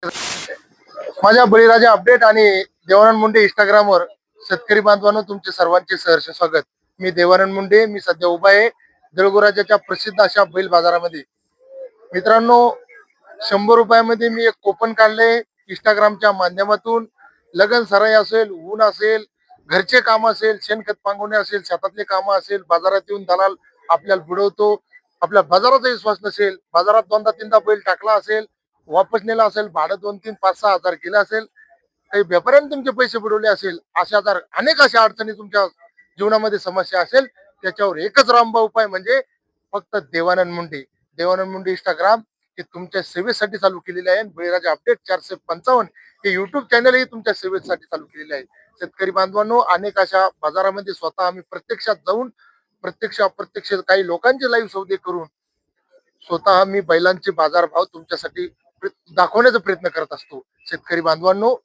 माझ्या बळीराजा अपडेट आणि देवानंद मुंडे इंस्टाग्रामवर शेतकरी बांधवांनो तुमचे सर्वांचे सहर्ष स्वागत. मी देवानंद मुंडे. मी सध्या उभा आहे देऊळगावच्या प्रसिद्ध अशा बैल बाजारामध्ये. मित्रांनो, 100 रुपयामध्ये मी एक कोपन काढले इंस्टाग्रामच्या माध्यमातून. लगन सराई असेल, ऊन असेल, घरचे काम असेल, शेणखत पांगवणे असेल, शेतातले काम असेल, बाजारात येऊन दलाल आपल्याला बुडवतो. आपल्या बाजाराचा विश्वास नसेल, बाजारात दोनदा तीनदा बैल टाकला असेल, वापस नेला असेल, भाडं 2, 3, 5, 6 हजार केलं असेल, काही व्यापाऱ्यांनी तुमचे पैसे बुडवले असेल, अशा जर अनेक अशा अडचणी तुमच्या जीवनामध्ये समस्या असेल, त्याच्यावर एकच रामबा उपाय म्हणजे फक्त देवानंद मुंडे. देवानंद मुंडे इंस्टाग्राम हे तुमच्या सेवेसाठी चालू केलेले आहे. बळीराजा अपडेट 455 हे युट्यूब चॅनलही तुमच्या सेवेसाठी चालू केलेले आहे. शेतकरी बांधवांनो, अनेक अशा बाजारामध्ये स्वतः आम्ही प्रत्यक्षात जाऊन अप्रत्यक्ष काही लोकांचे लाईव्ह सौदे करून स्वतः मी बैलांचे बाजारभाव तुमच्यासाठी दाखवण्याचा प्रयत्न करत असतो. शेतकरी बांधवांनो,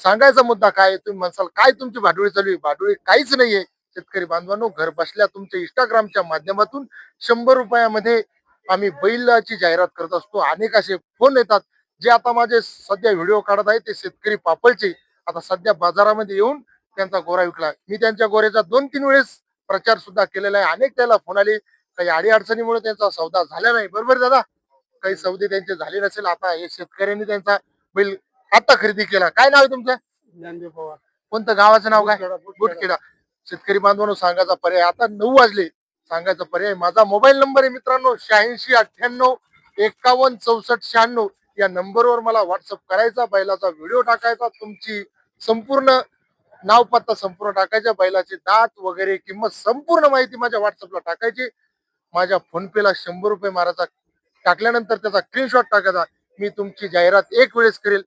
सांगायचा मुद्दा काय? तुम्ही म्हणसाल काय तुमची भाडोळी चालू आहे? भाडोळी काहीच नाहीये. शेतकरी बांधवांनो, घर बसल्या तुमच्या इंस्टाग्रामच्या माध्यमातून 100 रुपयामध्ये आम्ही बैलाची जाहिरात करत असतो. अनेक असे फोन येतात. जे आता माझे सध्या व्हिडिओ काढत आहे ते शेतकरी पापळचे आता सध्या बाजारामध्ये येऊन त्यांचा गोरा विकला. मी त्यांच्या गोऱ्याचा 2-3 वेळेस प्रचार सुद्धा केलेला आहे. अनेक त्याला फोन आले. काही अडी अडचणीमुळे त्यांचा सौदा झाला नाही. बरोबर दादा? काही सौदे त्यांचे झाले नसेल. आता हे शेतकऱ्यांनी त्यांचा बैल आता खरेदी केला. काय नाव आहे तुमचं? ज्ञानदेव पवार. कोणतं गावाचं नाव काय? बुटखेडा. शेतकरी बांधवांनो, सांगायचा पर्याय आता 9 वाजले. सांगायचा पर्याय माझा मोबाईल नंबर आहे मित्रांनो 8698 51 64 96. या नंबरवर मला व्हॉट्सअप करायचा, बैलाचा व्हिडिओ टाकायचा, तुमची संपूर्ण नाव पत्ता संपूर्ण टाकायचा, बैलाचे दात वगैरे किंमत संपूर्ण माहिती माझ्या व्हॉट्सअपला टाकायची. माझ्या फोन पेला 100 रुपये मारायचा. टाकल्यानंतर त्याचा स्क्रीनशॉट टाकायचा. मी तुमची जाहिरात एक वेळेस करेल,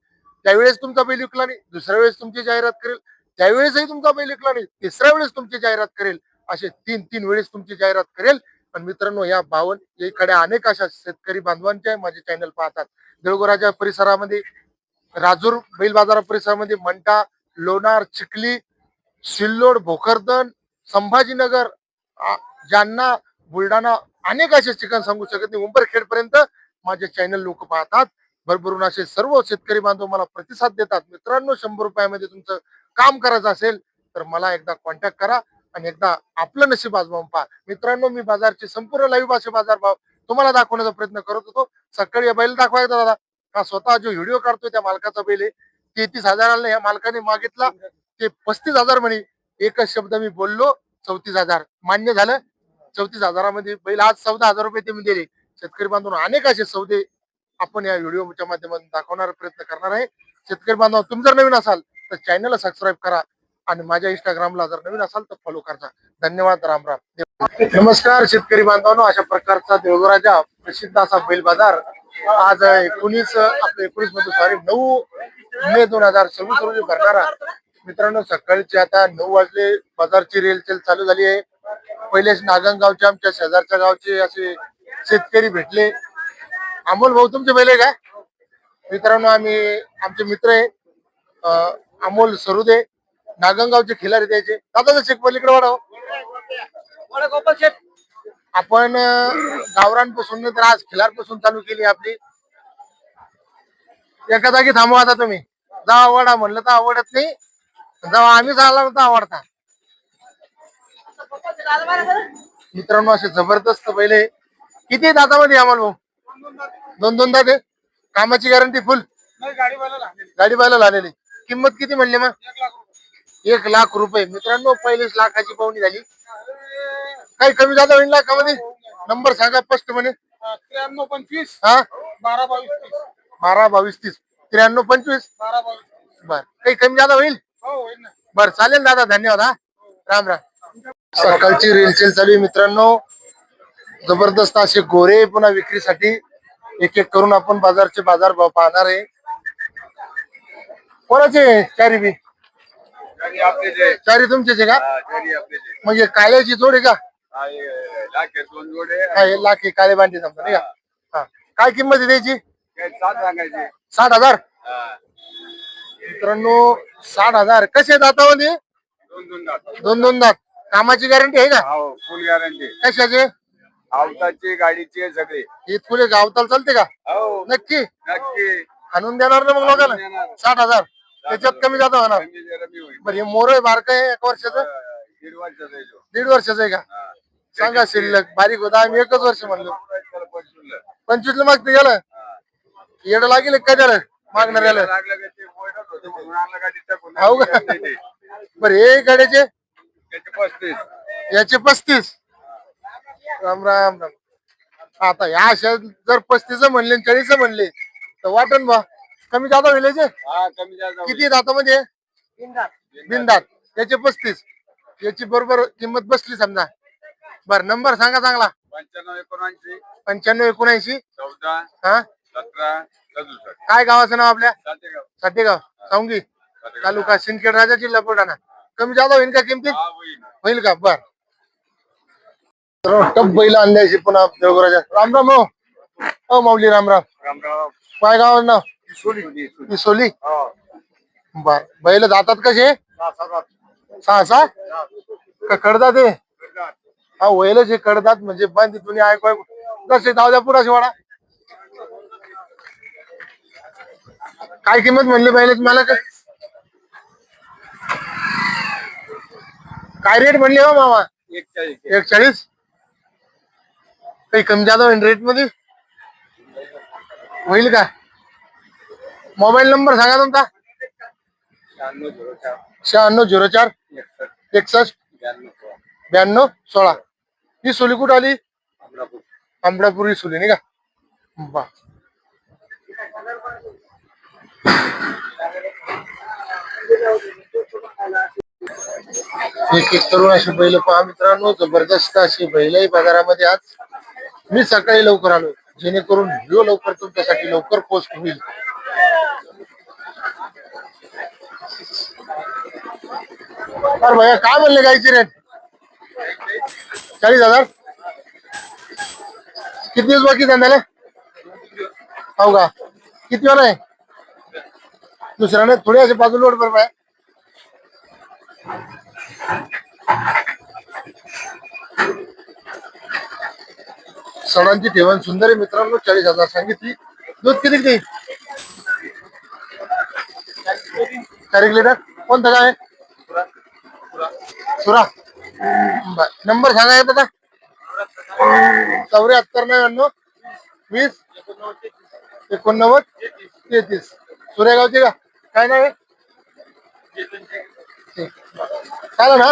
त्यावेळेस तुमचा बैल विकला नाही. दुसऱ्या वेळेस तुमची जाहिरात करेल, त्यावेळेसही तुमचा बैल विकला नाही. तिसऱ्या वेळेस तुमची जाहिरात करेल. असे 3-3 वेळेस तुमची जाहिरात करेल. पण मित्रांनो, या 52 इकडे अनेक अशा शेतकरी बांधवांचे माझे चॅनल पाहतात. देऊळगावच्या परिसरामध्ये, राजूर बैल बाजारा परिसरामध्ये, मंठा, लोणार, चिखली, सिल्लोड, भोकरदन, संभाजीनगर, जालना, बुलढाणा, अनेक असे ठिकाण सांगू शकत नाही. उंबरखेड पर्यंत माझे चॅनल लोक पाहतात. भरभरून असे सर्व शेतकरी बांधव मला प्रतिसाद देतात. मित्रांनो, 100 रुपयामध्ये तुमचं काम करायचं असेल तर मला एकदा कॉन्टॅक्ट करा आणि एकदा आपलं नशीब आजमावून पहा. मित्रांनो, मी बाजारचे संपूर्ण लाईव्ह असे बाजारभाव तुम्हाला दाखवण्याचा प्रयत्न करत होतो. सकाळी या बैल दाखवायचा दादा. हा स्वतः जो व्हिडिओ काढतोय त्या मालकाचा बैल आहे. 33,000 या मालकाने मागितला, ते 35,000 म्हणे. एकच शब्द मी बोललो, 34,000 मान्य झालं. 34,000मध्ये बैल आज 14,000 रुपये ते मी दिले. शेतकरी बांधून अनेक असे सौदे आपण या व्हिडिओच्या माध्यमातून दाखवण्याचा प्रयत्न करणार आहे. शेतकरी बांधव, तुम्ही जर नवीन असाल तर चॅनलला सबस्क्राईब करा आणि माझ्या इंस्टाग्रामला जर नवीन असाल तर फॉलो करा. धन्यवाद. राम राम. नमस्कार शेतकरी बांधवांनो, अशा प्रकारचा देऊळगावचा प्रसिद्ध असा बैल बाजार आज 19 मध्ये सॉरी 9 मे 2026 रोजी भरणारा. मित्रांनो, सकाळचे आता 9 वाजले. बाजारची रेलचेल चालू झाली आहे. पहिलेच नागंगावचे आमच्या शेजारच्या गावचे असे शेतकरी भेटले. अमोल भाऊ तुमचे बैल आहे का? मित्रांनो, आमचे मित्र आहे अमोल सरुदे, नागंगावचे खिलारी द्यायचे. दादा शेख पलीकडे वाढव. आपण गावरांपासून तर आज खिलारपासून चालू केली आपली. एका जागी थांबवा आता तुम्ही. जा आवडा म्हणलं तर आवडत नाही, जेव्हा आम्ही झाला तर आवडता. मित्रांनो, असे जबरदस्त बैल आहे. किती दातामध्ये अमोल भाऊ? 2-2 दात आहे. कामाची गॅरंटी फुल? गाडी बायला लागलेली. किंमत किती म्हणली मग? 1 लाख रुपये. मित्रांनो, पहिलेच लाखाची पावणी झाली. काही कमी जादा होईल लाखामध्ये? नंबर सांगा स्पष्ट म्हणे. 9325 हा 1222 12-22-30 93-25 1222. बर. काही कमी जादा होईल? हो, होईल ना. बर, चालेल दादा. धन्यवाद. हा, राम राम. सकाळची रेलचेल चालू आहे मित्रांनो. जबरदस्त असे गोरे पुन्हा विक्रीसाठी एक एक करून आपण बाजारचे बाजारभाव पाहणार आहे. कोणाचे चारी बी? चारी तुमचेच आहे का? म्हणजे काळ्याची जोड आहे का? हा, हे लाख काळे बांधे समजा नाही का? हा, काय किंमत आहे त्याची? 60,000. मित्रांनो, 60,000. कसे दातामध्ये? 2-2 दात. कामाची गॅरंटी आहे का? फुल गॅरंटी. कशाचे? आवताची, गाडीची सगळे. हे फुले गावताल चालते का? हो, नक्की? नक्की. आणून देणार ना मग लोकांना? देणार. 60,000 त्याच्यात कमी जाता होणार. कमी जरा मी होईल. बरं हे मोर आहे बारक आहे 1 वर्षाचं? 1.5 वर्षाचा आहे तो. 1.5 वर्षाचं आहे का? हा. सांगा शिल्लक बारीक होता आम्ही 1च वर्ष म्हणलो. त्याला 25 ला. 25 ला मागते गेलं हा. येडं लागेल का त्याला मागणाऱ्याला? लागलं का ते बोलत होतं म्हणून आणलं का तिथं कोणी हो का? नाही ते. बरं हे गाड्याचे त्याचे 35. याचे 35. राम राम राम. आता या अशा जर 35 म्हणले 40 म्हणले तर वाटण बा कमी जादा होईल याचे. हा कमी जास्त होईल. किती दातामध्ये? बिनदात. याचे 35. याची बरोबर किंमत बसली समजा. बर नंबर सांगा चांगला. 95 95 79 14 हा 17 67. काय गावाचं नाव आपल्या? चालते साठेगाव सावंगी का? तालुका सिंदखेड राजा जिल्हा बुलढाणा. कमी जादा होईल का किमतीत? हा होईल. होईल का? बर टप बैल आणल्याशी पुन्हा देवराजा. राम राम हो. हो माऊली राम राम. राम राम. काय गावाचं नाव? सोली. सोली. हा. बर बैल जातात कसे? 6 का कडदात आहे? हा वयलच हे कडदात म्हणजे बांधी तुम्ही ऐकू कसे जाऊ द्या पुढे वाडा. काय किंमत म्हणली बैलाची मला? काय रेट म्हणले हो मामा? 41. काही कमी जादा होईल रेट मध्ये? होईल का? मोबाईल नंबर सांगा तुमचा. 9604 61 92 16. ही सोली कुठं आली? अमरापूर ही सोली नाही का? बा एक एक करून अशी बैल पहा मित्रांनो. जबरदस्त अशी बैलही बाजारामध्ये आज मी सकाळी लवकर आलो जेणेकरून व्हिडिओ लवकर तुमच्यासाठी लवकर पोस्ट होईल. अरे भैया काय म्हणले गायची रेट? 40,000. किती दिवस बाकी धंद्याला? हो का? किती वेळा आहे दुसऱ्याने थोडे असे बाजूला लोड बरोबर आहे. सणांची ठेवण सुंदर आहे मित्रांनो. 40,000 सांगितली. दूध किती किती? 4 लिटर. कोणतं काय? सुरा. नंबर सांगा येत आता. 74 99 20 89 33. सुरेगावचे का? काय नाव आहे? चालेल ना.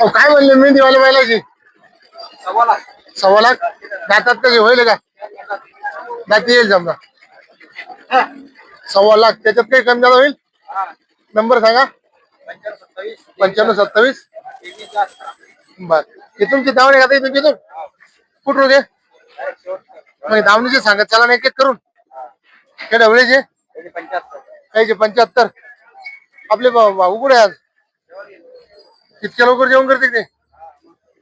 काय म्हणले मेहंदीवाल्या बैलाची? 1.25 लाख. दातात कशी होईल का? दाती येईल समजा. 1.25 लाख. त्याच्यात काही कमी जादा होईल? नंबर सांगा. 95 27. बर हे तुमची धावणे का तुमची इथून कुठं होते? मग धावणीचे सांगत चला नाही एक करून हे ढवळेचे कायचे 75. आपले भाऊ कुठे आज इतक्या लवकर जेवण करते ते?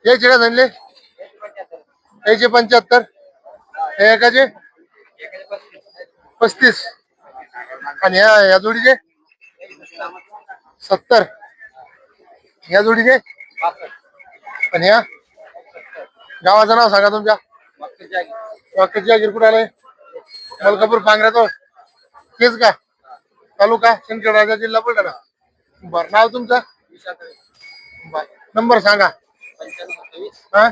यायचे का झाले? यायचे 75. हे एकाचे 35. आणि या जोडीचे 70. या जोडीचे आणि ह्या गावाचं नाव सांगा तुमच्या. वाक्याची कुठे आलंय? मलकापूर पांगऱ्याजवळ. तेच का? तालुका सिंदखेड राजा जिल्हा बुलढाणा. बर नाव तुमचं? बर नंबर सांगा. हा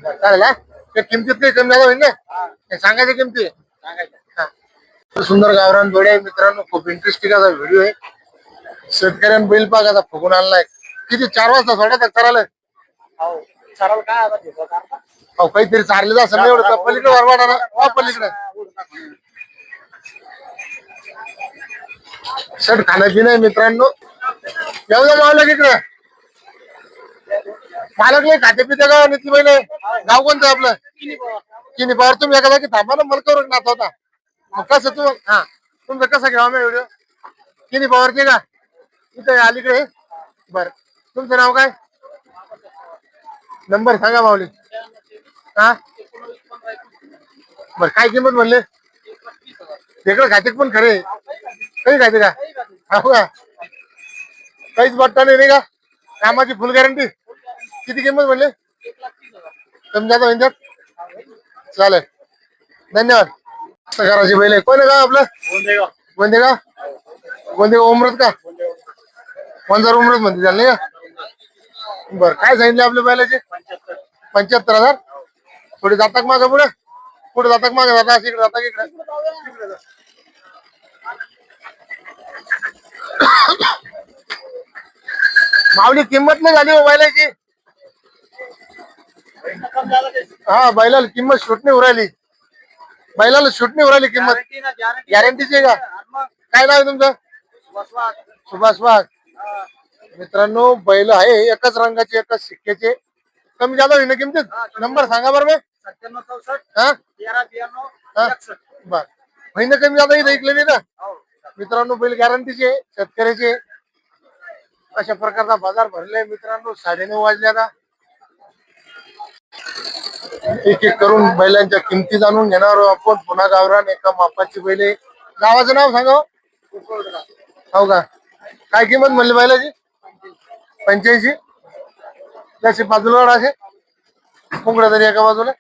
चालेल. त्या किमतीत काही कमी झालं होईल ना? सांगायच्या किमती. सुंदर गावरान जोडी आहे मित्रांनो. खूप इंटरेस्टिंग असा व्हिडिओ आहे. शेतकऱ्यांना बैल पागाचा फुगून आणलाय. किती 4 वाजता सोडा करायला? हो काहीतरी चारले जा समजा एवढं पलीकडे वरवाडा पलीकडे शर्ट खाणं आहे मित्रांनो. एवढं मावलं इकडे मालक नाही खाते पिते का? निती महिने गाव कोणतं आपलं? किनी पवार. तुम्ही एका जागी थांबा ना. मला करून नाथ होता मग कसं तू. हा तुमचं कसं घ्यावा मी व्हिडिओ? किनी पवारचे का? इथे अलीकडे. बर तुमचं नाव काय? नंबर सांगा माऊली. हा बर काय किंमत म्हणले? वेगळं खाते पण खरे काही खाते का? हो का? काहीच बट्टा नाही का? कामाची फुल गॅरंटी. किती किंमत म्हणले? कमी जाता होईल चालेल. धन्यवाद. घराची बैल आहे. कोण आहे का आपलं गोंदेगाव गोंदेगाव उमरत का वंजार उमरत म्हणते त्याला नाही का? बरं काय सांगितले आपल्या बैलाचे 75,000. थोडी जातात मागं पुढे जातात मागे जाता इकडे जाता इकडे. माऊली किंमत नाही झाली हो बैलाची. हा बैलाला किंमत शूट नाही उरायली. बैलाला शूट नाही उरायली किंमत. गॅरंटीची आहे का? काय नाव आहे तुमचं? सुभाष वाघ. मित्रांनो बैल आहे एकाच रंगाचे एकाच शिक्क्याचे. कमी जादा होईना किमतीत. नंबर सांगा बरं मग. 97 बर महिना कमी जादा इथं ऐकलं नाही ना. मित्रांनो बैल गॅरंटीचे शेतकऱ्याचे. अशा प्रकारचा बाजार भरलाय मित्रांनो. 9:30 वाजले आता. एक एक करून बैलांच्या किमती जाणून घेणार आपण. पुन्हा गावरान एका मापाची बैले. गावाचं नाव सांगा हो का? काय किंमत म्हणली बैलाची? 85. त्याची बाजूला असे कोंबड्या तरी एका बाजूला.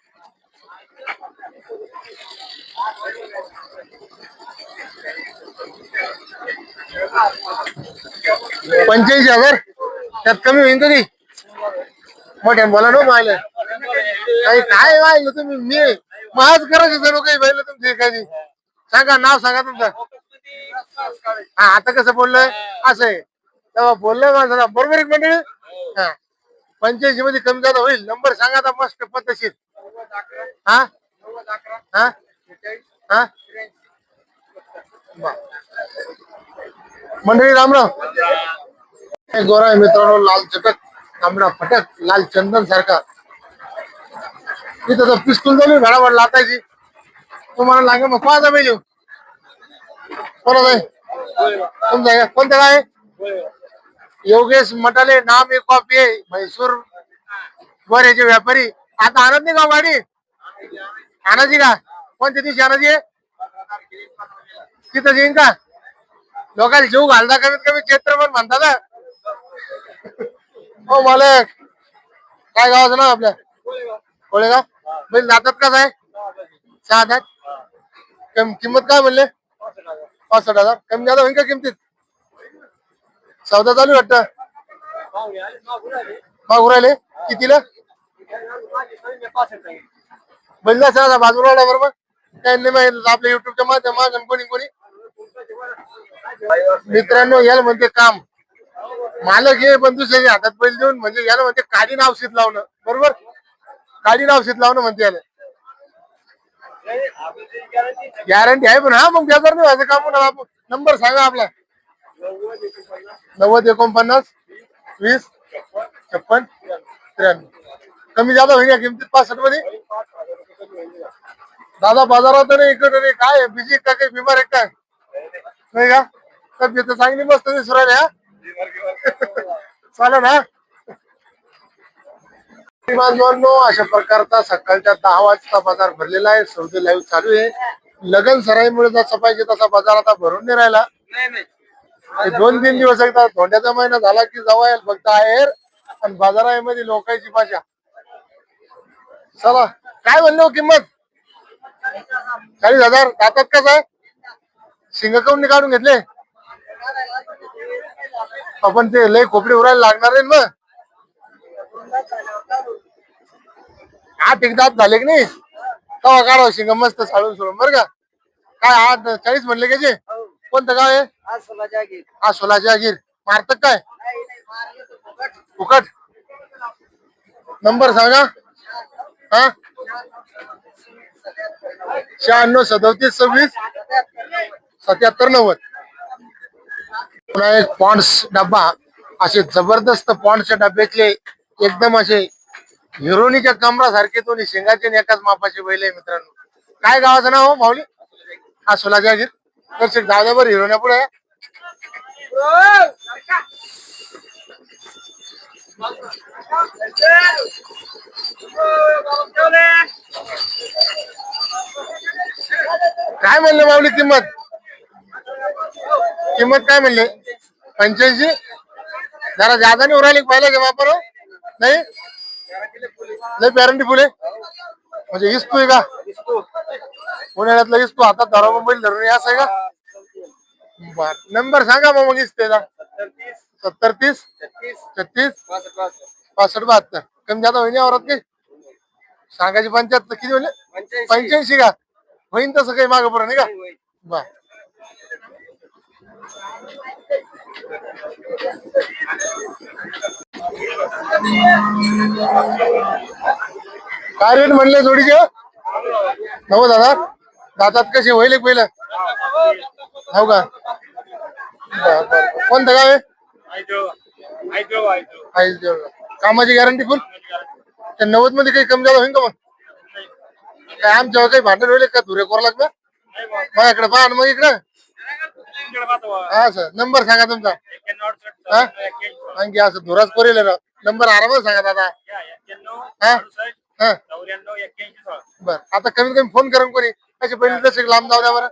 85,000. त्यात कमी होईल कधी? मोठ्यान बोला ना मायला. काही काय वाहिलं तुम्ही? मी महाज करायचं सर्व काही पाहिलं तुमची एखादी. सांगा नाव सांगा तुमचं. हा आता कसं बोललंय असं आहे तेव्हा बोललंय माझा बरोबर एक मंडळी. हा 85 मध्ये कमी जादा होईल. नंबर सांगा आता मस्त पद्धतशीर. हा हा हा मंडळी रामराव. गोरा आहे मित्रांनो. लाल चटक तांबडा फटक लाल चंदन सारखा. इथं तर पिस्तूल चालू घडावड लाटायची. तुम्हाला लागे मग कोणाचा पाहिजे? कोणाचा आहे तुमचा आहे? कोणत्या काय? योगेश मटाले नाम एक कॉपी आहे. म्हैसूर गोऱ्याचे व्यापारी. आता आणत नाही का गाडी? आणायची का? कोणत्या दिवशी आणायची आहे? तिथं येईन का? लोकांना जीव घालता कमीत कमी क्षेत्र पण म्हणता ना. हो मालक काय गावाचं नाव आपल्या? कोळेगाव. बैल जातात कसं आहे? 6 दात. किंमत काय म्हणले? 65,000. कमी जादा होईल का किमतीत? सौदा चालू वाटतं. मागू राहिले कितीला? बैल जा बाजूला बरोबर. त्यांनी माहिती आपल्या युट्यूबच्या माध्यमातून कोणी कोणी. मित्रांनो याला म्हणते काम. मालक हे पण दुसऱ्याच्या हातात बैल देऊन म्हणजे याला म्हणते काडी नावशीत लावणं. बरोबर काडी नावशीत लावणं म्हणते याला. गॅरंटी आहे पण हा मग बेजार नाही व्हायचं काम होणार. आपण नंबर सांगा आपला. 90 49 20 56 93. कमी जादा होईल किमतीत 65 मध्ये. दादा बाजारात नाही इकडे नाही काय बिजी का काही बिमार आहे काय नाही का? तब्येत चांगली मस्त दिसू राहिली. हा चालेल ना. अशा प्रकारचा सकाळच्या 10 वाजता बाजार भरलेला आहे. सौदे लाईव्ह चालू आहे. लगन सराईमुळे जसा पाहिजे तसा बाजार आता भरून नाही राहिला. 2-3 दिवस एकदा धोंड्याचा महिना झाला की जवळ फक्त आहेर आणि बाजारामध्ये लोकांची भाषा. चला काय म्हणलो किंमत? 40,000. दातात कसं आहे? शिंग काऊन काढून घेतले आपण? ते लय खोपडी उरायला लागणार आहे मग. 8 एक दात झाले की नाही तवा काढावं शिंग मस्त साळून सोडून बरं का. काय 40 म्हणले का जे? कोणतं गाव आहे? हा सोला जहागीर. मारत काय फुकट? नंबर सांगा. हा 96 37 26 77 90. पुन्हा एक पॉन्ड्स डब्बा. असे जबरदस्त पॉन्ड्सच्या डब्यातले एकदम असे हिरोनीच्या कमरासारखे दोन्ही शेंगाचे आणि एकाच मापाचे बैल आहे मित्रांनो. काय गावाचं नाव हो माऊली? हा सोला जहागीर. दर्शक दादा बरं हिरोण्या पुढे. काय म्हणले माऊली किंमत? किंमत काय म्हणले? 85. जरा जादा नाही उरायली पहिल्याच्या वापर नाही. लय गॅरंटी फुले म्हणजे हिसतोय का? उन्हाळ्यातला इसतो हातात धरा मोबाईल धरून यास आहे का? बर नंबर सांगा मग इस्तेचा. 70 30 36 65 72. कमी जादा होईन औरत काही सांगायची 75 किती होईल? 85 का होईन तसं काही मागं पुढं नाही का? बर काय रेट म्हणले जोडीचे? 90,000. दातात कसे होईल एक पहिलं हो का? कोणतं गाव आहे? कामाची गॅरंटी फुल. त्या 90 मध्ये काही कमी झालं होईल का मग? काय आमच्यावर काही भांडण होईल का? धुरे कोर लागलं माझ्याकडे पहा मग इकडं. हा सर नंबर सांगा तुमचा. हा आणखी असं धुराच कोरेल नंबर आरामात सांगा दादा. हा हा बर आता कमीत कमी फोन करून कोणी असे पहिले तसे लांब जाऊ द्या बरं.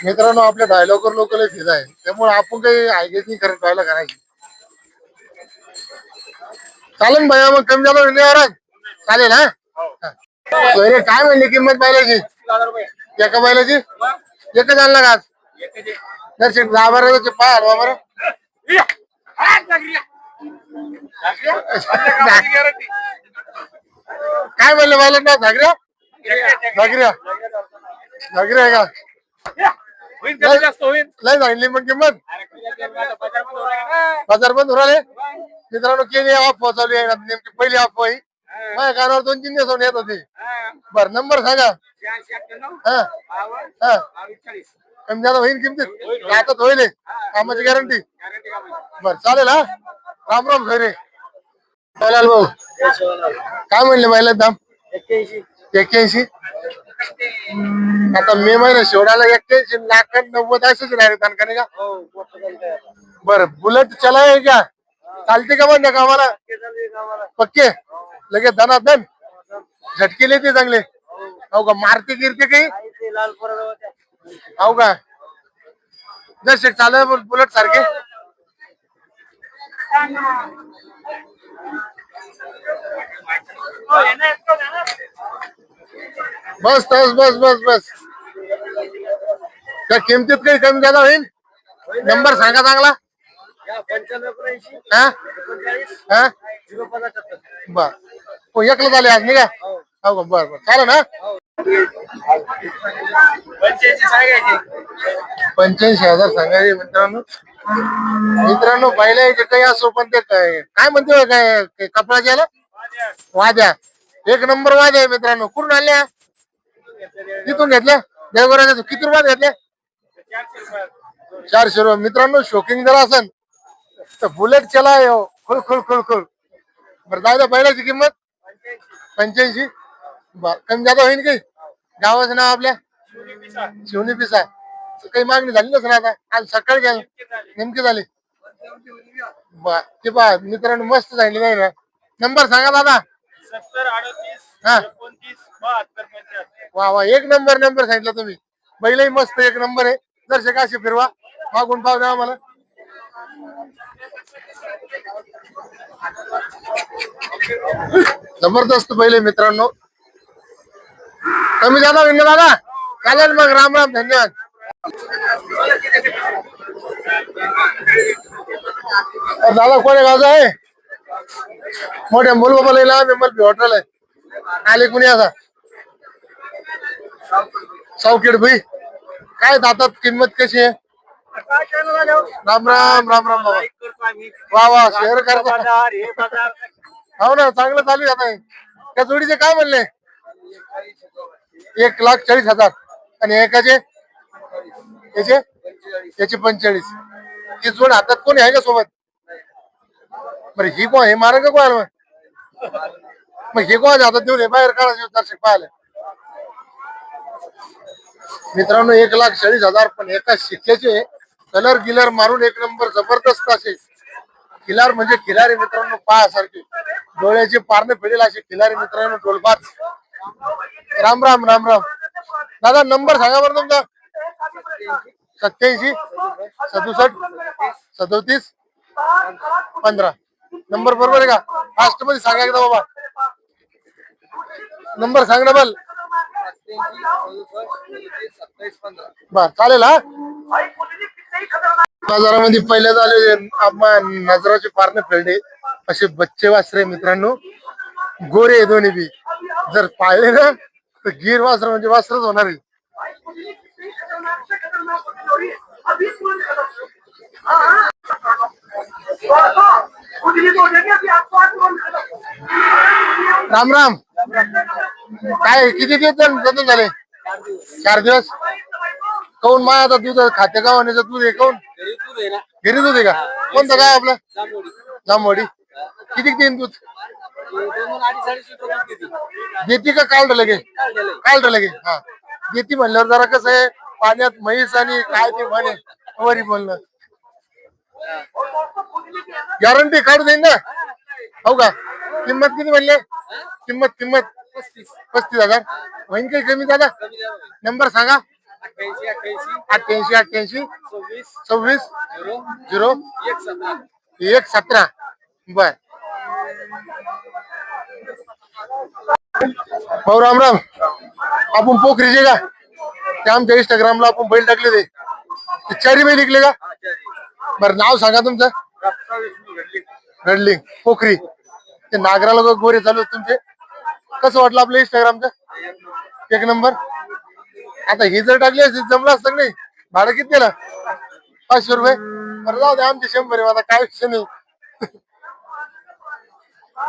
मित्रांनो आपल्या डायलॉगर लोक लय फिदा आहे त्यामुळे आपण काही आयगेच नाही करत राहिला करायची. चालेल भैया मग कमी झालं विनयावर चालेल. हा सोयरे काय म्हणली किंमत बैलाची? एका बैलाची एकच आणला का आज? दर्शक 10-12 पाय हलवा बरं. काय म्हणले बैला ना झागऱ्या झागऱ्या झागऱ्या आहे का? लय सांगितली मग किंमत बाजार बंद उराले. मित्रांनो केली ऑफ पोहोचवली आहे नेमकी पहिली ऑफ होई माझ्या कानावर 2-3 दिवस येत होती. बर नंबर सांगा. हा हा कमी जादा होईल किमतीत आता होईल कामाची गॅरंटी. बर चालेल. हा राम राम खैरे बोलाल भाऊ काय म्हणले महिला दाम? 81. आता मे महिना शेवटाला 81 लाख 90 असंच राहिले तानकाने का? बरं बुलेट चलाय क्या चालते का म्हणण्या कामाला पक्के लगेच धनाधन झटके लेते चांगले हो का? मारते गिरते काही हो का? जसे चालू बुलेट सारखे बस बस बस बस बस त्या किमतीत काही कमी जादा होईल? नंबर सांगा चांगला. हा हा बर हो एकला झाले आज नाही का? हो का? बर बर चालेल ना. 85,000 सांगायचे मित्रांनो. मित्रांनो पहिल्या काही असो पण ते काय म्हणते काय कपड्याचे याला वाद्या एक नंबर वाद्या आहे मित्रांनो. कुठून आणल्या? तिथून घेतल्या देवगराच्या. किती रुपयात घेतल्या? 400 रुपये. मित्रांनो शोकिंग जर असेल तर बुलेट चला खुळ खुळ खुळ खुळ. बरं जाऊ द्या बैलाची किंमत 85. बर कमी जादा होईल काही? गावाचं नाव आपल्या शिवणी पिसा. काही मागणी झाली नसं आता आज सकाळी घ्या नेमकी झाली. बर ते पहा मित्रांनो मस्त सांगितली नाही ना. नंबर सांगा दादा. 70 38 हा 29 72 75. वा वा एक नंबर सांगितला तुम्ही. बैलही मस्त एक नंबर आहे. दर्शक अशी फिरवा मागून पाव द्या मला. जबरदस्त बैल आहे मित्रांनो. कमी झाला विनय दादा चालेल मग. राम राम धन्यवाद. दादा कोण्या गावचा आहे? मोठ्या मूल बाबा लिहिला मला हॉटेल आहे आले कुणी असा सावखेड भाई काय दातात किंमत कशी आहे? राम राम राम राम बाबा. वा वा शेअर करता हो ना चांगलं चालू आहे आता. त्या जोडीचे काय म्हणले? 1,40,000 आणि एकाचे याचे 45. ही जोड हातात कोणी आहे का सोबत? बरं ही कोण हे मारा का कोण मग हे कोण हातात देऊन हे बाहेर काढायचे दर्शक पाहायला. मित्रांनो 1,40,000 पण एका शिक्क्याचे कलर गिलर मारून एक नंबर जबरदस्त असे खिलार म्हणजे खिलारी मित्रांनो पाहासारखे डोळ्याचे पारणे फेडेल असे खिलारी मित्रांनो डोलबाज. राम राम राम राम दादा नंबर सांगा बरं तुमचा. 87 67 37 15 नंबर बरोबर आहे का? फास्ट मध्ये सांगा एकदा बाबा. नंबर सांग ना बल. बर चालेल हा. बाजारामध्ये पहिल्या झाले नजराचे पारणे फेडले असे बच्चे वासरे मित्रांनो. गोरे आहे दोन्ही बी. जर पाळले ना तर गिर वासर म्हणजे वासरच होणार आहे. राम राम. काय किती दिवस जतन झाले? 4 दिवस. काऊन मा आता दूध खाते का होण्याचं दूध आहे काऊन घरी दूध आहे का? कोणतं काय आपलं? जांभवडी. किती देईन दूध? देती का काल लगे? काल लगे. हा देती म्हणल्यावर जरा कसं आहे पाण्यात म्हैस आणि काय ते म्हणे वरी बोलणं. गॅरंटी काढू देईन ना? हो का? किंमत किती म्हणले? किंमत 35,000. होईन काही कमी दादा? नंबर सांगा. 88 26 0 1 17. बर भाऊ राम राम. आपण पोखरीचे का? ते आमच्या इंस्टाग्रामला आपण बैल टाकले ते चारी बैल विकले का? बरं नाव सांगा तुमचं. रडलिंग पोखरी. ते नागराला गोरे चालू आहेत तुमचे. कसं वाटलं आपलं इंस्टाग्रामचं? 1 नंबर. आता ही जर टाकली असती जमलं असतं नाही. भाडं किती दिलं? 500 रुपये. बरं जाऊ दे आमचे 100 आहे. आता काय विषय नाही.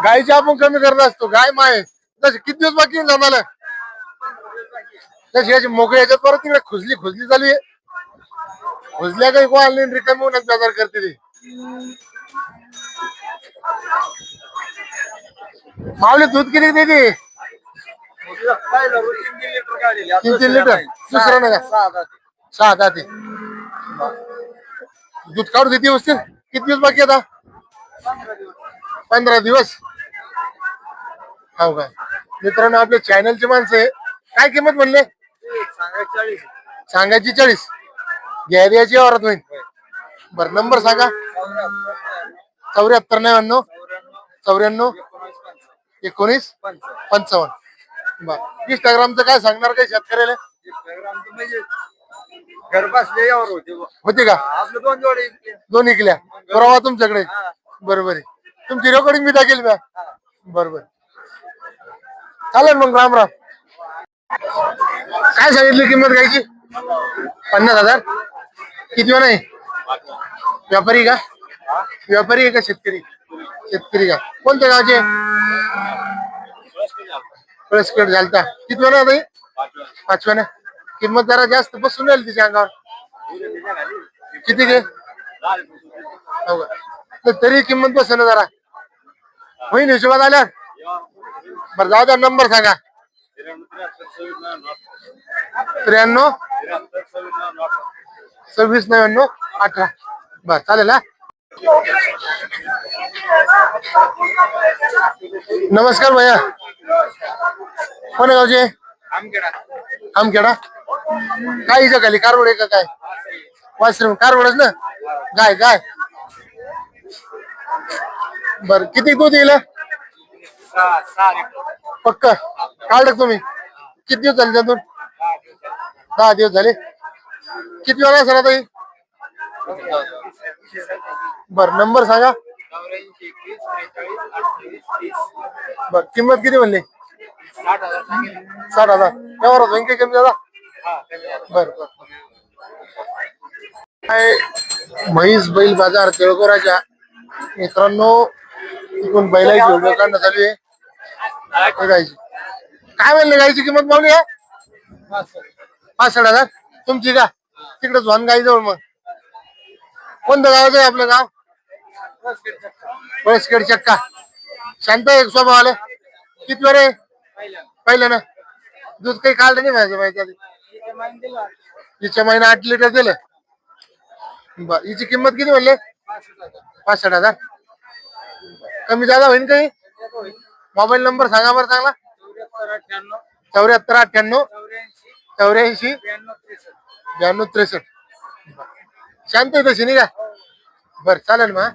गायची आपण कमी करत असतो. गाय माय तसे किती दिवस बाकी जमाला तशी याची मोकळी याच्यात परत तिकडे खुजली चालू आहे. खुजल्या काही कोण नाही रिकामी होण्यात बाजार करते ती. मावले दूध किती देते? 3 लिटर. दुसरं नाही का? 6 दाते. दूध काढू देते व्यवस्थित. किती दिवस बाकी आता? 15 दिवस. हो का मित्रांनो आपल्या चॅनलचे माणसं आहे. काय किंमत म्हणले? सांगायची 40. घ्यायची औरत होईल. बरं नंबर सांगा. 74 99 94 19 55. बर इंस्टाग्रामचं काय सांगणार काय शेतकऱ्याला? घर बसले यावर होते का? आपलं 2 जोडे दोन इकल्या बरोबर तुमच्याकडे. बरोबर आहे. तुमची रेकॉर्डिंग मी दाखल बा. बरोबर चालेल मग. राम राम. काय सांगितली किंमत घ्यायची? 50,000. किती वेळा नाही? व्यापारी का? व्यापारी आहे का शेतकरी? शेतकरी का? कोणत्या गावचे? कळसखेड झालता. किती वेळा नाही? 5व्या ना. किंमत जरा जास्त बसून राहील तिच्या अंगावर. किती घे? हो का? तरी किंमत बसेल ना जरा होईन हिशोबात आल्या. बरं जाऊ द्या. नंबर सांगा. 93 26 99 18. बर चालेल हा. नमस्कार भैया. कोण गावचे? आमखेडा. काय हिच्या खाली कारवड आहे का काय? वासरूम कारवडच ना. गाय बर किती दूध येईल? पक्क काढ तुम्ही. किती दिवस झाले त्यातून? 10 दिवस झाले. किती वेळा सर आता? बर नंबर सांगा. बर किंमत किती म्हणली? 60,000. व्यवहारात होईल काही कमी दादा? बर काय म्हैस बैल बाजार तिळकोराच्या मित्रांनो तिकडून बैलाची व्हिडिओ काढणं चालू आहे. गायची काय म्हणले? गायची किंमत मावली आहे 65,000. तुमची का? तिकडे झोन गाई जवळ. मग कोणतं गावाचं आहे आपलं गाव? पळसखेड चक्का. शांत एक स्वभाव आले. किती वेळ आहे? पहिलं ना. दूध काही काढलं नाही माझ्या माहिती. हिच्या महिना 8 लिटर दिलं. बर हिची किंमत किती म्हणले? 65,000. कमी जादा होईल काही? मोबाईल नंबर सांगा बरं चांगला. 74 98 84 92 63. शांत आहे तशी नाही का? बर चालेल मग.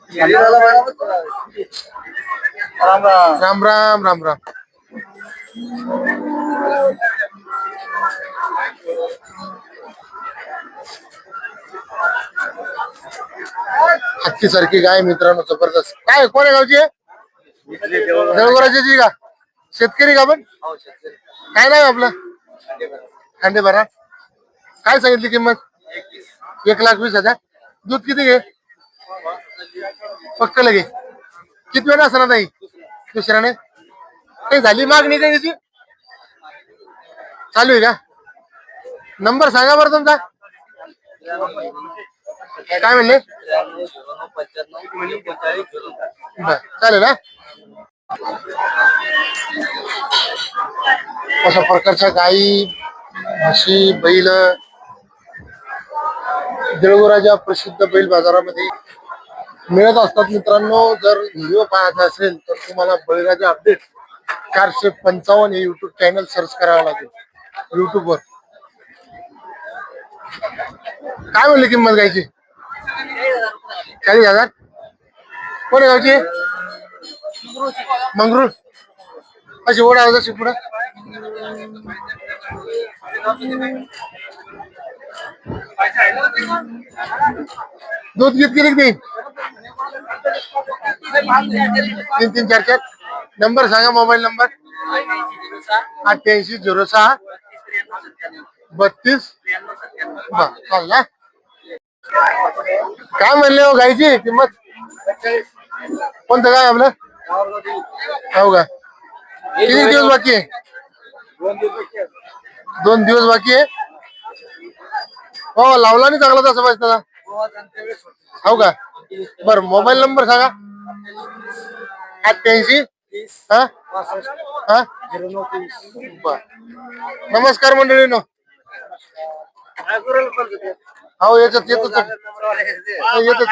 राम राम. राम राम राम राम. हत्ती सारखी गाय मित्रांनो, जबरदस्त. काय कोण्या गावची आहे? देवघराची का? शेतकरी का पण? काय नाव आहे आपलं? खांडे भरा. काय सांगितली किंमत? 1,20,000. दूध किती घे? पक्क लगे. किती वेळ असणार नाही दुसऱ्याने? काही झाली मागणी काही त्याची? चालू आहे का? नंबर सांगा बरं तुमचा. काय म्हणले? बर, चालेल ना. अशा प्रकारच्या गायी, म्हशी, बैल देऊळगावच्या प्रसिद्ध बैल बाजारामध्ये मिळत असतात मित्रांनो. जर व्हिडिओ पाहायचा असेल तर तुम्हाला बैलगाच्या अपडेट 455 हे युट्यूब चॅनल सर्च करावं लागेल युट्यूबवर. काय म्हणली किंमत गायची? 40,000. कोण्या गावची? मंगरूळ. अशी ओढा होता पुढं. दूध गीत किती देईन? 3-3, 4-4. नंबर सांगा, मोबाईल नंबर. 8806 32. चालेल ना. काय म्हणले हो गायची किंमत? कोणतं काय आपलं? हो का? किती दिवस बाकी आहे? 2 दिवस बाकी आहे. हो, लावला नाही चांगला तसं पाहिजे त्याला. हो का? बर, मोबाईल नंबर सांगा. 88. हा हा. बर. नमस्कार मंडळीनो. हो, याच्यात येतच येतच.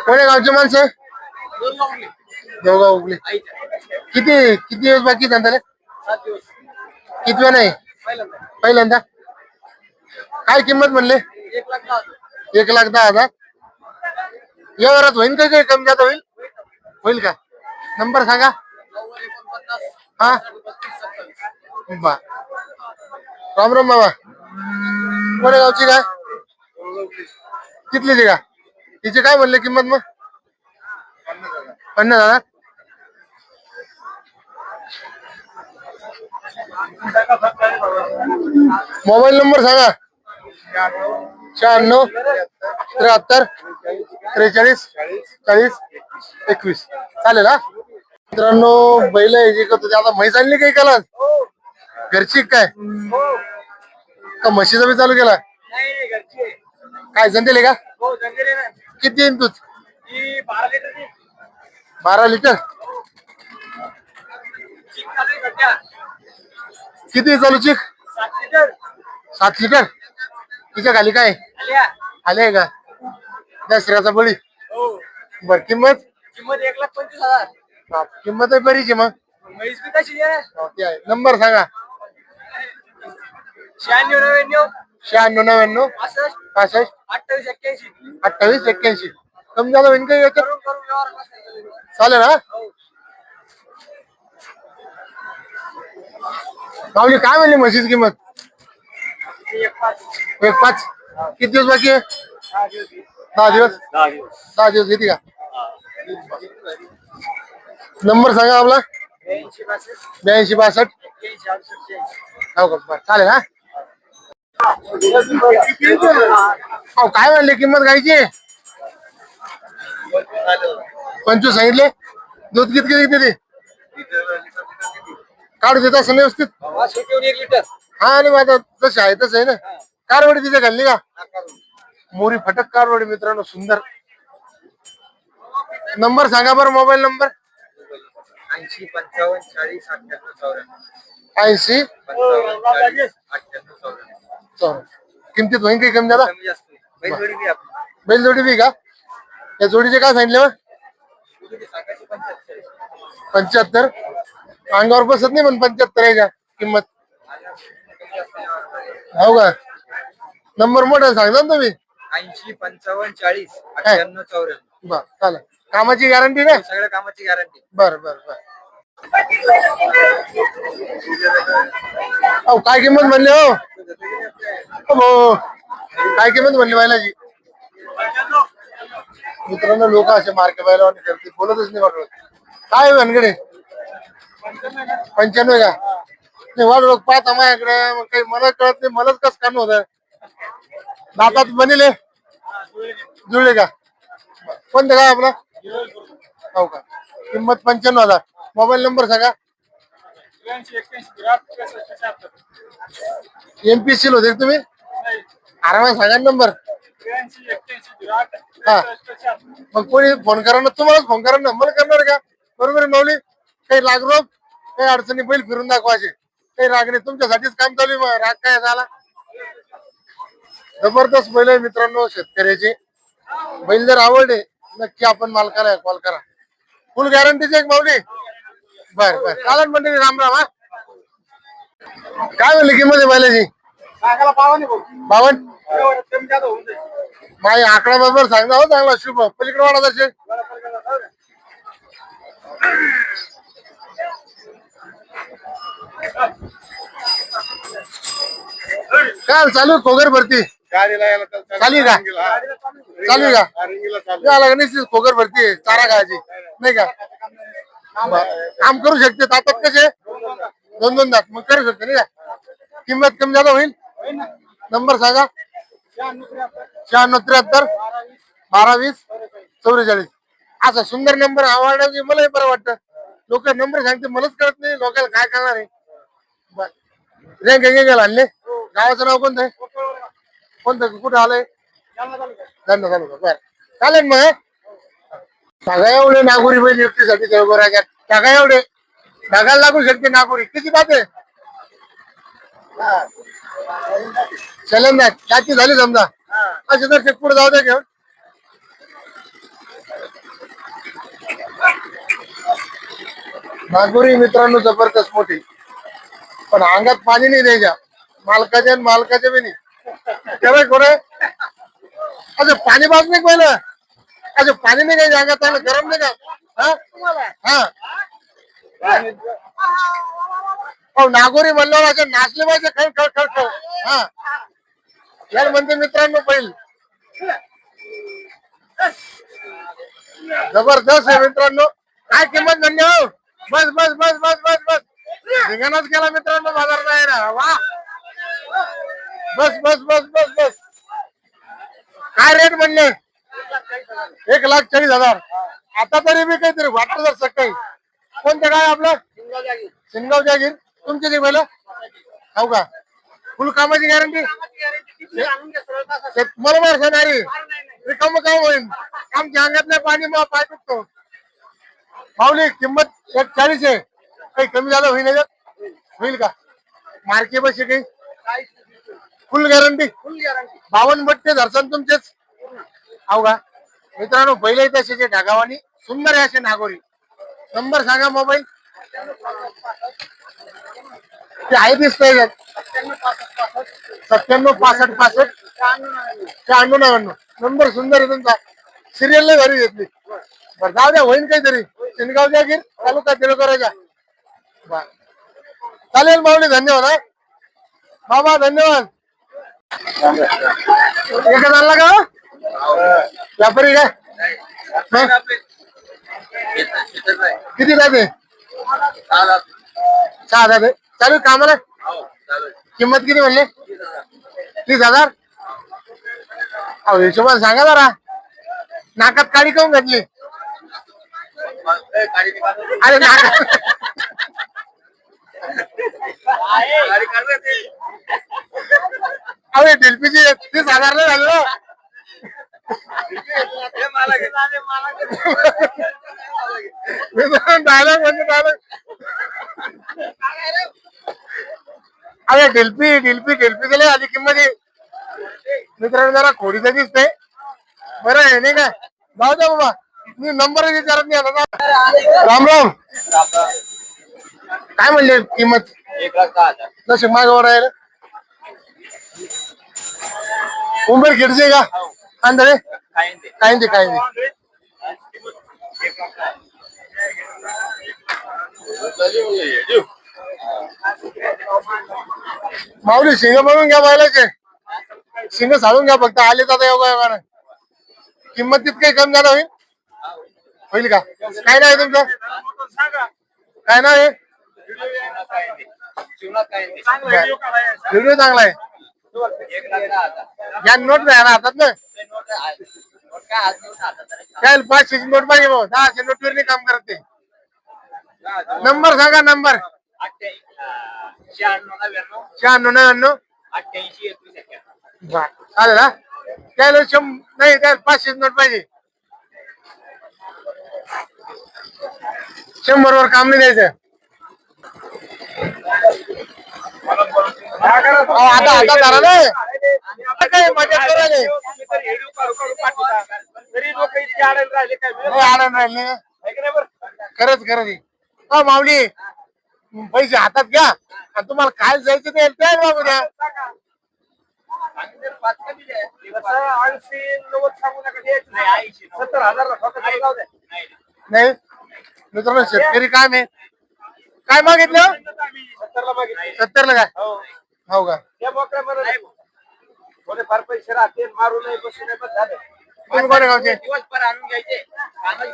कोण्या गावचे माणसं? देवगाव उगले. किती दिवस बाकी धंद्याला? 7 दिवस. किती वेळ नाही? पहिल्यांदा. काय किंमत म्हणले? 1,10,000. व्यवहारात होईल का? काही कमी जास्त होईल? होईल का? नंबर सांगा. हा. बा. राम राम बाबा. कोण्या गावची काय? कितली का? तिचे काय म्हणले किंमत मग? 50,000. मोबाईल नंबर सांगा. 96 73 43 40 21. चालेल हा. मित्रांनो, बैल आता म्हैस आणली काही काला घरची काय? का म्हशीचा बी चालू केला? काय जंतेले का? किती येईन दूध? 12 लिटर. किती चालू चिक? 7 लिटर. तिच्या खाली काय आले का? दसऱ्याचा बळी. बर, किंमत? 1,25,000. किंमत आहे बरीच आहे मग. म्हैस बी तशी आहे. ते आहे. नंबर सांगा. 96 96 65 28 81. कमी झालं होईन काही याच्यात? चालेल हा. माऊली, काय म्हणली म्हशीची किंमत? 1,5. किती दिवस बाकी आहे? 10 दिवस. 10 दिवस घेते का? नंबर सांगा आपला. 82 62. हो का? बरं, चालेल हा. हो, काय म्हणले किंमत गायची? 25 सांगितले. दूध किती किती काढू देत असं व्यवस्थित? 1 लिटर. हा, आणि माझा तसं आहे तसं आहे ना. कारवडी तिथे घालली का? मोरी फटक कारवडी मित्रांनो, सुंदर. नंबर सांगा बरं, मोबाईल नंबर. 80 55 40 98 80 54. किमतीत होईन काही कमी झाला? बैलजोडी बी आपली. बैलजोडी बी का? या जोडीचे काय सांगितले मग? 75. अंगावर बसत नाही पण 75 आहे का? किंमत हो का? नंबर मोठा सांगता ना तुम्ही? 80 55 40 98 94. बर चालेल. कामाची गॅरंटी नाही? सगळ्या कामाची गॅरंटी. बर बर बर. अहो काय किंमत म्हणली हो? हो काय किंमत म्हणली बैलाची? मित्रांनो लोक असे मार्के बैलावर करते बोलतच नाही वाटत. काय भानगडे? 95 का? नाही वाट लोक पाहता माझ्याकडे मग काही मला कळत नाही. मलाच कस कान होत दातात बनिले जुळले का? कोणतं काय आपला? हो का? किंमत 95,000. मोबाईल नंबर सांगा. एमपीसी होते तुम्ही? आरामात सांगा नंबर. हा मग कोणी फोन करा ना, तुम्हालाच फोन करा ना, मला करणार का? बरोबर आहे माऊली. काही लागरोग काही अडचणी बैल फिरून दाखवायचे, काही राग नाही. तुमच्यासाठीच काम चालू आहे. मग राग काय झाला? जबरदस्त बैल आहे मित्रांनो शेतकऱ्याचे. बैल जर आवडले नक्की आपण मालकाला कॉल करा. फुल गॅरंटीचे एक माऊली. बर बर चालेल म्हणते राम राम. हा काय म्हणली किंमत आहे बैलाची? 52. माझी आकडा बरोबर सांगता हो चांगला शुभ. पलीकडे वाढा तसे काय चालू खोगर भरती चालू का? चालू का? झाला का? निश्चित खोगर भरती चारा खायची नाही का? काम करू शकते. ताकद कसे 2-2 दात मग करू शकते नाही का? किंमत कमी झाला होईल. नंबर सांगा. 96 73 12 20 44. असा सुंदर नंबर आवडला की मलाही बरं वाटतं. लोक नंबर सांगते मलाच कळत नाही. लोकांना काय करणार आहे? रेंग गेला आणले. गावाचं नाव कोणतं आहे? कोणतं कुठं आलंय? धन्यवाद. बरं चालेल मग. ढगा एवढे नागोरी बैल युक्तीसाठी ढगा एवढे ढगाला लागू शकते नागोरी. किती बाते चलन ना त्याची झाली समजा. असे तर पुढे जाऊ द्या घेऊन. नागोरी मित्रांनो जबरदस्त मोठी, पण अंगात पाणी नाही द्यायच्या. मालकाच्या आणि मालकाच्या बी नाही. खरं खोरं असं पाणी बाज नाही पहिलं. असं पाणी नाही द्यायचं अंगात. चांगलं गरम नाही का? हा हो नागोरी म्हणल्यावर असं नाचले पाहिजे. खळ खळ खळ खळ. हा यार म्हणते मित्रांनो बैल जबरदस्त आहे मित्रांनो. काय किंमत म्हणली हो? बस बस बस बस बस बस धिंगाणाच केला मित्रांनो बाजार नाही ना. वा बस बस बस बस बस. काय रेट म्हणले? 1,40,000. आता तरी मी काहीतरी वाटतं जर सकाळी. कोणतं काय आपलं? सिंगाव जागीर. तुमची ती पहिलं हो का? फुल कामाची गॅरंटी बरोबर सणारी रिकाम काम होईल. आमच्या अंगातल्या पाणी मग पाय टुकतो. माऊली किंमत 1,40 आहे. काही कमी झालं होईल याच्यात? होईल का? मार्के बसे काही फुल गॅरंटी 52 बट्टे धरसन तुमचेच हो का? मित्रांनो बैल येत असे ढगावानी सुंदर आहे असे नागोरी. नंबर सांगा मोबाईल. ते आहे दिसतंय 97 65 65 96 नंबर सुंदर आहे तुमचा. सिरियल नाही घरी घेतली. बरं जाऊ द्या होईल काहीतरी. सिनगाव जागीर तालुका तिळकराचा. चालेल माऊली धन्यवाद. हा बाबा धन्यवाद. एकच आणला का व्यापारी काय? किती जाते? 6 जाते. चालू कामाला. किंमत किती म्हणले? 30,000. अहो हिशोबाने सांगा जरा. नाकात काळी काऊन घातली? अरे नाकात अरे डिल्पीची 30,000 नाही झालं. डायलॉग म्हणजे डायलॉग. अरे डिल्पी डिल्पी डिल्पी गेले आधी किंमत. मित्रांनो जरा खोडीचं दिसतंय. बरं आहे नाही का? जाऊ द्या बाबा. मी नंबर विचारत नाही आता. राम राम. काय म्हणले किंमत? 1,10,000. नशीब मागावर राहिलं. उंबर खेळचे का अंधारे? काही नाही काही नाही. माऊली शिंग बघून घ्या बैलाचे, शिंग साळून घ्या फक्त. आले तर योगा किंमत तितकी कमी झालं होईल होईल का? काय नाव आहे तुमचं? काय नाव आहे? व्हिडिओ चांगला आहे. या नोट नाही ना हातात ना? काय 500ची नोट पाहिजे भाऊ, 10च्या नोटवर नाही काम करत ते. नंबर सांगा. नंबर 9699 चालेल हा. त्याला नाही त्याला 500 नोट पाहिजे. 100 वर काम नाही द्यायचं. आता हातात धरा नाही काय मजा करायला आनंद राहिले. खरंच खरंच हो माऊली, पैसे हातात घ्या आणि तुम्हाला काय जायचं ते बाबू द्या. 70,000 नाही मित्रांनो, शेतकरी काय नाही काय मागितलं? 70 ला काय? हो का? फार पैसे राहते, मारू नाही बसू नाही बस झालं. तुम्ही कोण्या गावचे? दिवसभर आणून घ्यायचे.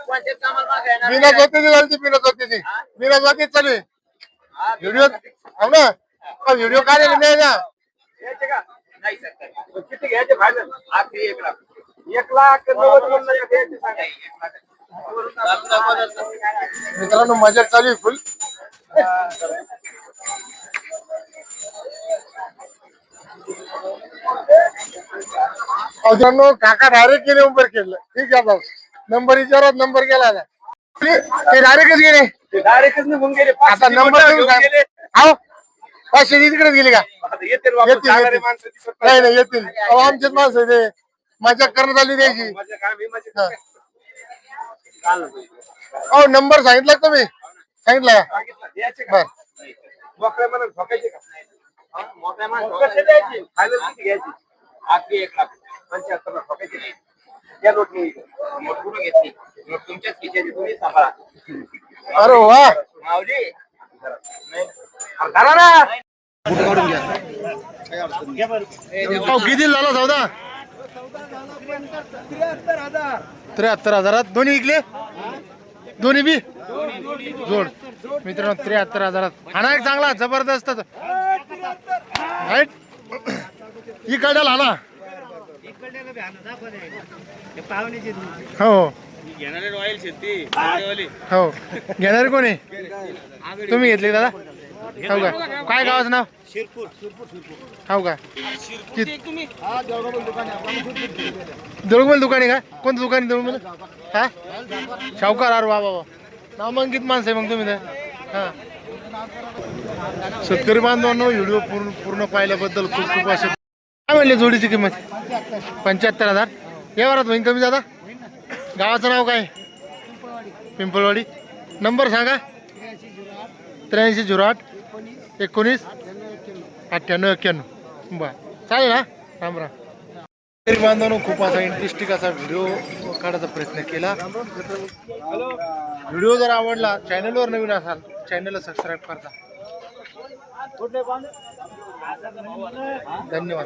कोणत्याच कामाला मागायला बिना जोतीची झाली, बिना जोतीची, बिना जोतीच चालू आहे व्हिडिओ. हो ना, व्हिडिओ काढायला नाही ना. घ्यायचे का? नाही सर. किती घ्यायचे फायनल? आखरी 1,00,000. 1,90,000 घ्यायचे सांगा. मित्रांनो मजा चालू आहे फुल. मित्रांनो काका डायरेक्ट गेले उंबर खेळलं. ठीक आहे भाऊ, नंबर विचारत नंबर गेला आता. ते डायरेक्टच गेले, डायरेक्टच निघून गेले. आता नंबर हो 500 तिकडेच गेले का? येतील येतील. नाही नाही येतील. अहो आमचेच माणसं आहे ते, मजा करण्यात आली द्यायची. हो नंबर सांगितला का तुम्ही? सांगितलं का? बर मोकळ्या मनात ठोकायचे का? मोकळ्या मनात द्यायची. फायनल किती घ्यायची? आखरी 1,00,000. 75 ठोकायचे नाही. या नोट पूर्ण घेतली. नोट तुमच्याच खिशाची, तुम्ही सांभाळा. अरे वा, माऊली धरा ना. किती झाला सौदा? 73,000 दोन्ही विकले, दोन्ही बी जोड. मित्रांनो 73,000 हा ना, एक चांगला जबरदस्त इकडे हा ना. हो हो घेणारे कोणी? तुम्ही घेतले दादा? हो का? काय गावाचं नाव? हो का? देऊळमल दुकान आहे का? कोणतं दुकान आहे देऊळमल? हा शावकार. अरे वा वा, नामांकित माणसं आहे मग तुम्ही तर. हा शेतकरी बांधवांनो, व्हिडिओ पूर्ण पाहिल्याबद्दल खूप खूप असे. काय म्हणले जोडीची किंमत? 75,000. यावरात होईन कमी जादा? गावाचं नाव काय? पिंपळवाडी. नंबर सांगा. 8308 19 98 91. बर चालेल ना. राम राम. शेतकरी बांधवांनो, खूप असा इंटरेस्टिंग असा व्हिडिओ काढायचा प्रयत्न केला. व्हिडिओ जर आवडला, चॅनलवर नवीन असाल चॅनलला सबस्क्राईब करता. धन्यवाद.